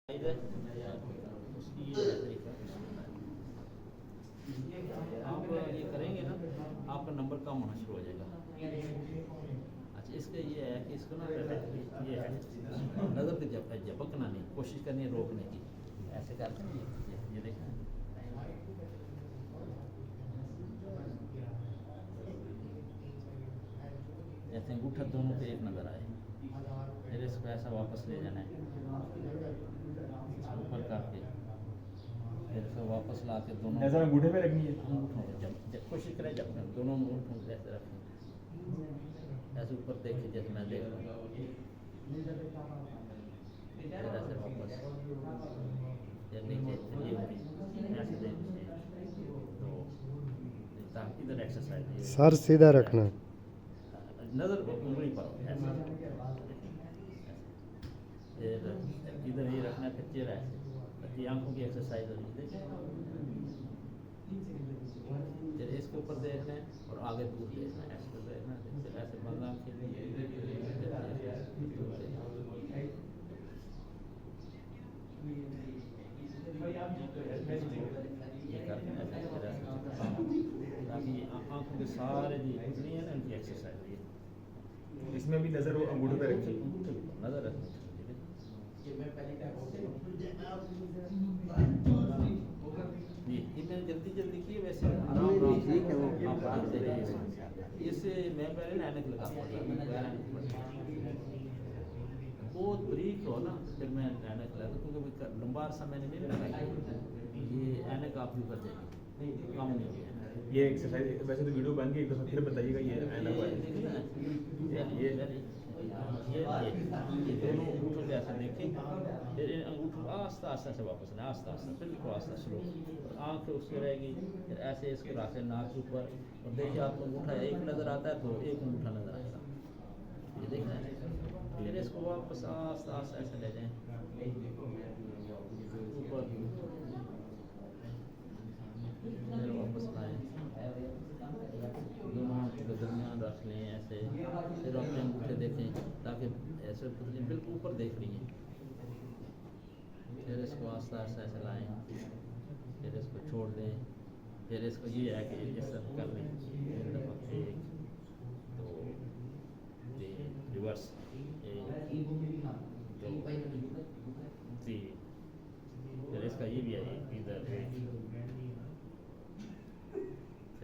उसकी ये तरीका आप ये करेंगे ना, आपका नंबर कम होना शुरू हो जाएगा। अच्छा, इसका ये है कि इसको ना ये है नज़र की झपकना नहीं, कोशिश करनी है रोकने की। ऐसे करते हैं ये देखें, ऐसे अंगूठा दोनों पे एक नज़र आए, फिर इसको ऐसा वापस ले जाना है ऊपर करके, फिर इसको वापस ला के दोनों नजर अंगूठे पे रखनी है। अंगूठों को जब कोशिश करें जब दोनों अंगूठों को ऐसे रखें, ऐसे ऊपर देखिए जैसे मैं देख रहा हूँ, फिर ऐसे वापस फिर नीचे ये ऐसे देखिए, तो ताकि इधर एक्सरसाइज सर सीधा रखना, नज़र उंगली पर ऐसे, फिर इधर ये रखना, फिर चेहरा ऐसे, ताकि आंखों की एक्सरसाइज हो जाए। फिर इसके ऊपर देखना है और आगे दूर देखना है, ऐसे देखना, फिर ऐसे बंद आंखें ताकि आंखों के सारे जो नहीं है ना उनकी एक्सरसाइज हुई। इसमें भी नजर वो अंगूठे पे रखनी है। नजर रखनी जी, ये मैंने जल्दी जल्दी की, वैसे आराम ठीक है वो आप आराम से इससे मैं पहले ना ऐनक लगा बहुत ब्रीक हो ना, फिर मैं ऐनक लगा, क्योंकि लंबा अरसा मैंने नहीं लगाई, ये ऐनक आप भी कर देंगे कम नहीं है। ये एक्सरसाइज वैसे तो वीडियो बन गई, एक दफा फिर बताइएगा ये ऐनक वाली। ये दोनों अंगूठों पे ऐसे देखें, फिर इन अंगूठों आस्ता आस्ता से वापस ना, आस्ता आस्ता बिल्कुल आस्ता स्लो, और आँख उसकी रहेगी, फिर ऐसे इसको रखें नाक के ऊपर, और देखिए आपको अंगूठा एक नज़र आता है तो एक अंगूठा नज़र आएगा, ये देखना है। फिर इसको वापस आस्ता आस्ता ऐसे ले जाएं ऊपर, फिर वापस लाएं, दोनों आँखों के दरमियान रख लें ऐसे, फिर अपने अंगूठे देखें ताकि ऐसे बिल्कुल ऊपर देख रही हैं, फिर इसको आस्ता आस्ता ऐसे लाएं, फिर इसको छोड़ दें, फिर इसको ये है कि इस तरह कर लें, एक दफ़ा एक दो तीन रिवर्स, एक दो तीन, फिर इसका ये भी है इधर एक